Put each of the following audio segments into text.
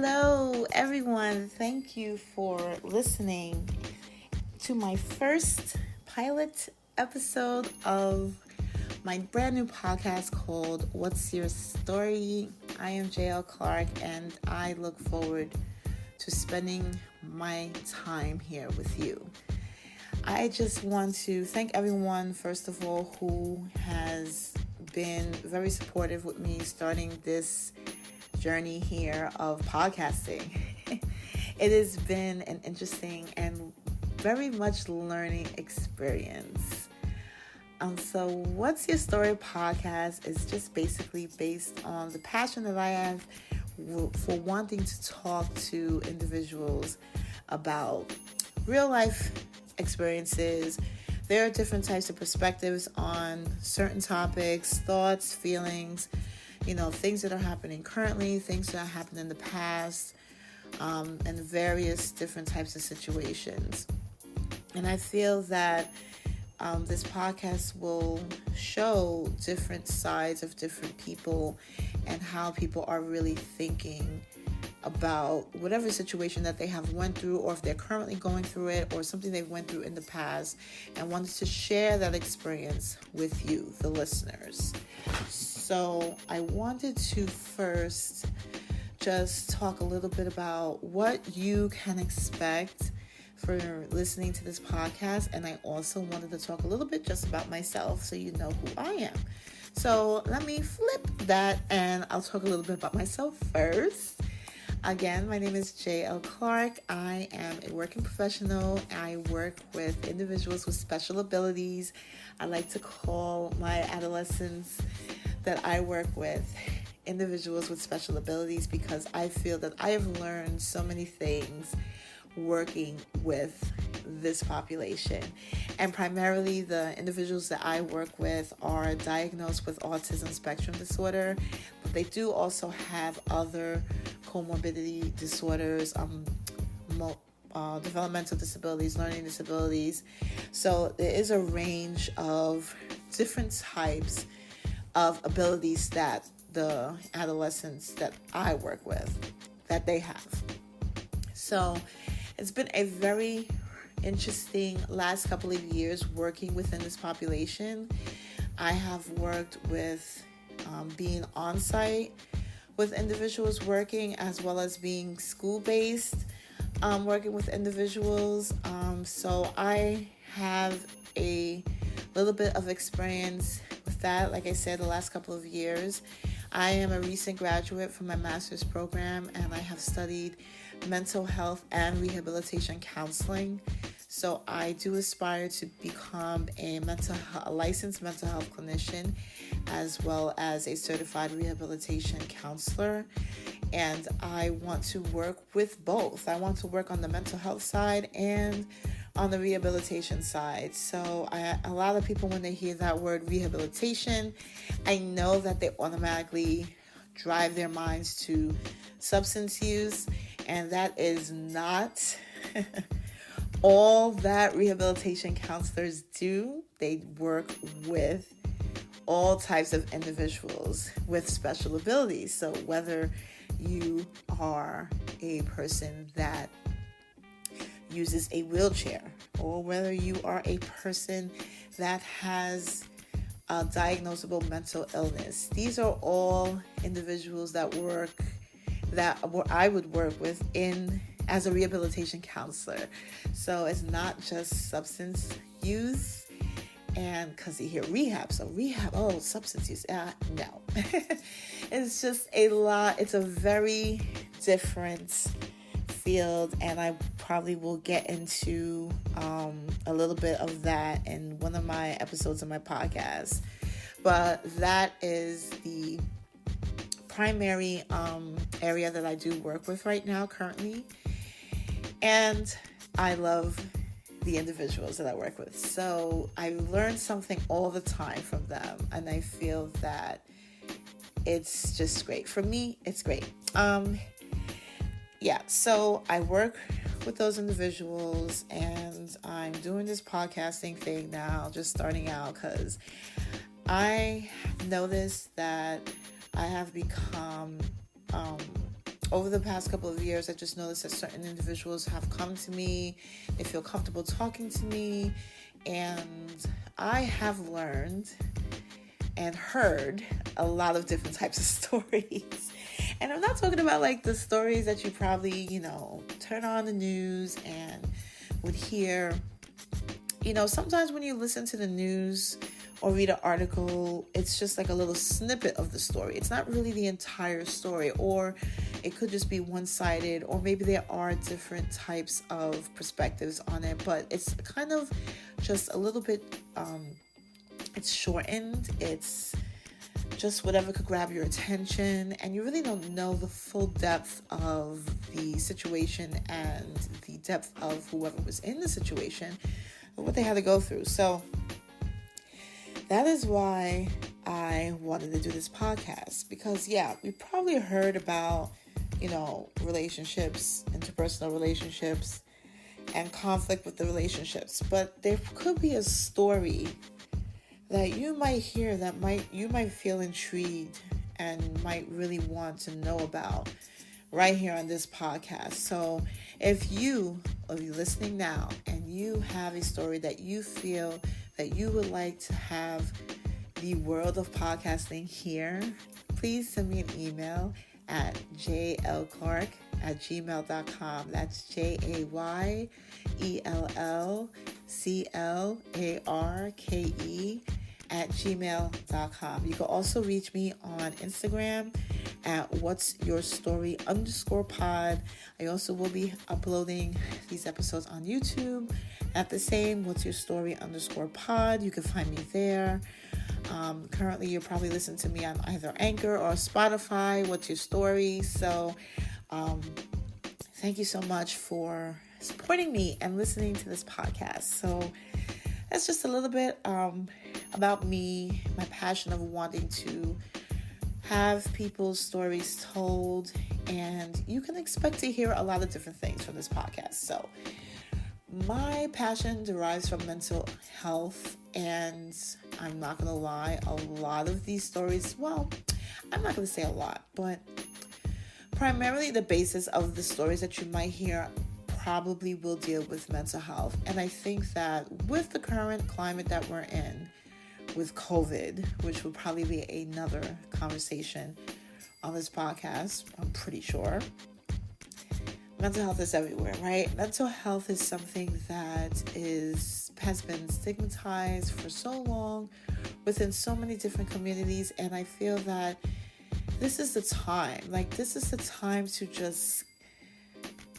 Hello, everyone. Thank you for listening to my first pilot episode of my brand new podcast called What's Your Story? I am Jay Ell Clarke, and I look forward to spending my time here with you. I just want to thank everyone, first of all, who has been very supportive with me starting this journey here of podcasting. It has been an interesting and very much learning experience. So What's Your Story podcast is just basically based on the passion that I have for wanting to talk to individuals about real life experiences. There are different types of perspectives on certain topics, thoughts, feelings, things that are happening currently, things that happened in the past, and various different types of situations. And I feel that this podcast will show different sides of different people and how people are really thinking about whatever situation that they have went through, or if they're currently going through it, or something they went through in the past, and wanted to share that experience with you, the listeners. So I wanted to first just talk a little bit about what you can expect for listening to this podcast, and I also wanted to talk a little bit just about myself so you know who I am. So let me flip that, and I'll talk a little bit about myself first. Again, my name is Jay Ell Clarke. I am a working professional. I work with individuals with special abilities. I like to call my adolescents that I work with individuals with special abilities, because I feel that I have learned so many things working with this population. And primarily the individuals that I work with are diagnosed with autism spectrum disorder, but they do also have other comorbidity disorders, developmental disabilities, learning disabilities. So there is a range of different types of abilities that the adolescents that I work with, that they have. So it's been a very interesting last couple of years working within this population. I have worked with being on site with individuals working, as well as being school-based, working with individuals. So I have a little bit of experience with that. Like I said, the last couple of years. I am a recent graduate from my master's program, and I have studied mental health and rehabilitation counseling. So I do aspire to become a licensed mental health clinician, as well as a certified rehabilitation counselor. And I want to work with both. I want to work on the mental health side and on the rehabilitation side. So a lot of people, when they hear that word rehabilitation, I know that they automatically drive their minds to substance use, and that is not all that rehabilitation counselors do. They work with all types of individuals with special abilities. So whether you are a person that uses a wheelchair, or whether you are a person that has a diagnosable mental illness, these are all individuals that I would work with as a rehabilitation counselor. So it's not just substance use, and because you hear rehab, substance use, no. It's just a lot. It's a very different field, and I probably will get into a little bit of that in one of my episodes of my podcast. But that is the primary area that I do work with right now currently, and I love the individuals that I work with. So I learn something all the time from them, and I feel that it's just great. For me, it's great. So I work with those individuals, and I'm doing this podcasting thing now, just starting out, because I noticed that I have become over the past couple of years, I just noticed that certain individuals have come to me. They feel comfortable talking to me. And I have learned and heard a lot of different types of stories. And I'm not talking about like the stories that you probably, turn on the news and would hear. Sometimes when you listen to the news or read an article, it's just like a little snippet of the story. It's not really the entire story, or it could just be one-sided, or maybe there are different types of perspectives on it, but it's kind of just a little bit, it's shortened. It's just whatever could grab your attention, and you really don't know the full depth of the situation and the depth of whoever was in the situation and what they had to go through. So that is why I wanted to do this podcast, because we probably heard about, relationships, interpersonal relationships, and conflict with the relationships, but there could be a story that you might hear that you might feel intrigued and might really want to know about right here on this podcast. So if you are listening now and you have a story that you feel that you would like to have the world of podcasting hear, please send me an email at jayellclarke@gmail.com. That's JayEllClarke@gmail.com. You can also reach me on Instagram at whatsyourstory_pod. I also will be uploading these episodes on YouTube at the same whatsyourstory_pod. You can find me there. Currently, you're probably listening to me on either Anchor or Spotify, What's Your Story. So thank you so much for supporting me and listening to this podcast. So that's just a little bit about me, my passion of wanting to have people's stories told, and you can expect to hear a lot of different things from this podcast. So my passion derives from mental health, and I'm not going to lie, a lot of these stories, well, I'm not going to say a lot, but primarily the basis of the stories that you might hear probably will deal with mental health. And I think that with the current climate that we're in, with COVID, which will probably be another conversation on this podcast, I'm pretty sure, mental health is everywhere, right? Mental health is something that has been stigmatized for so long within so many different communities, and I feel that this is the time. This is the time to just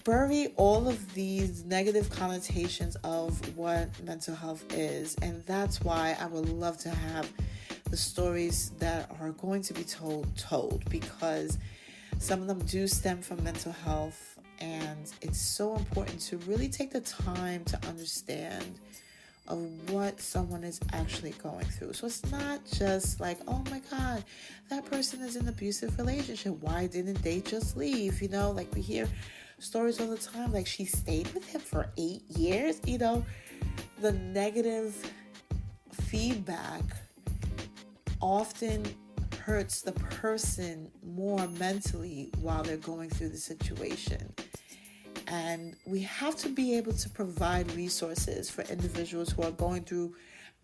bury all of these negative connotations of what mental health is, and that's why I would love to have the stories that are going to be told, because some of them do stem from mental health. And it's so important to really take the time to understand of what someone is actually going through. So it's not just like, oh my God, that person is in an abusive relationship. Why didn't they just leave? We hear stories all the time, like she stayed with him for 8 years. The negative feedback often hurts the person more mentally while they're going through the situation. And we have to be able to provide resources for individuals who are going through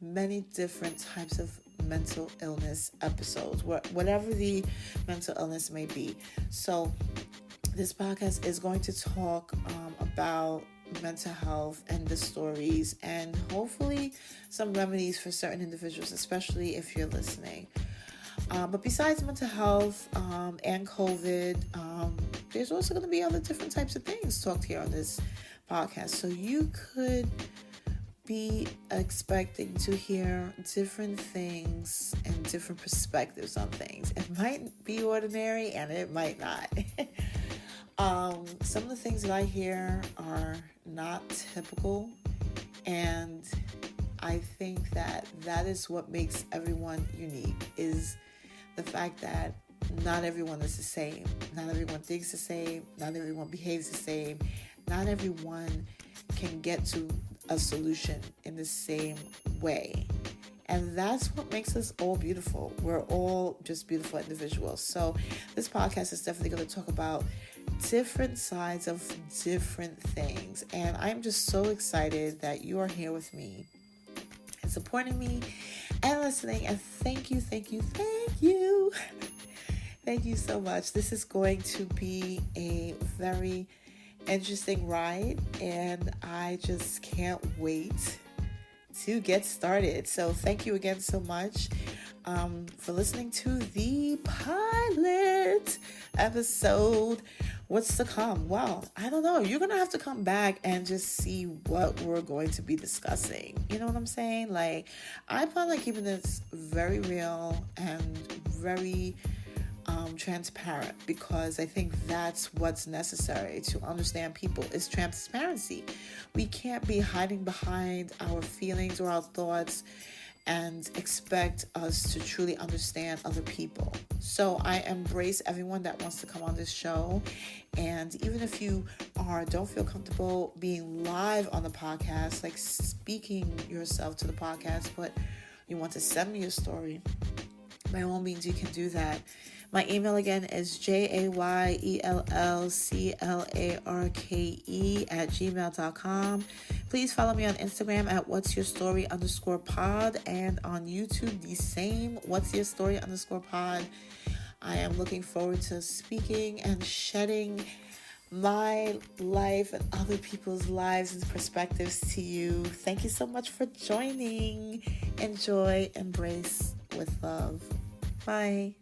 many different types of mental illness episodes, whatever the mental illness may be. So this podcast is going to talk about mental health and the stories, and hopefully some remedies for certain individuals, especially if you're listening. But besides mental health and COVID, there's also going to be other different types of things talked here on this podcast. So you could be expecting to hear different things and different perspectives on things. It might be ordinary and it might not. Some of the things that I hear are not typical, and I think that is what makes everyone unique, is the fact that not everyone is the same. Not everyone thinks the same. Not everyone behaves the same. Not everyone can get to a solution in the same way. And that's what makes us all beautiful. We're all just beautiful individuals. So this podcast is definitely going to talk about different sides of different things. And I'm just so excited that you are here with me and supporting me and listening. And thank you. Thank you so much. This is going to be a very interesting ride, and I just can't wait to get started. So thank you again so much for listening to the pilot episode. What's to come? Well, I don't know. You're going to have to come back and just see what we're going to be discussing. You know what I'm saying? Like, I plan on keeping this very real and very transparent, because I think that's what's necessary to understand people is transparency. We can't be hiding behind our feelings or our thoughts and expect us to truly understand other people. So I embrace everyone that wants to come on this show. And even if you don't feel comfortable being live on the podcast, like speaking yourself to the podcast, but you want to send me your story, by all means, you can do that. My email again is jayellclarke@gmail.com. Please follow me on Instagram at whatsyourstory_pod, and on YouTube the same, whatsyourstory_pod. I am looking forward to speaking and shedding my life and other people's lives and perspectives to you. Thank you so much for joining. Enjoy, embrace with love. Bye.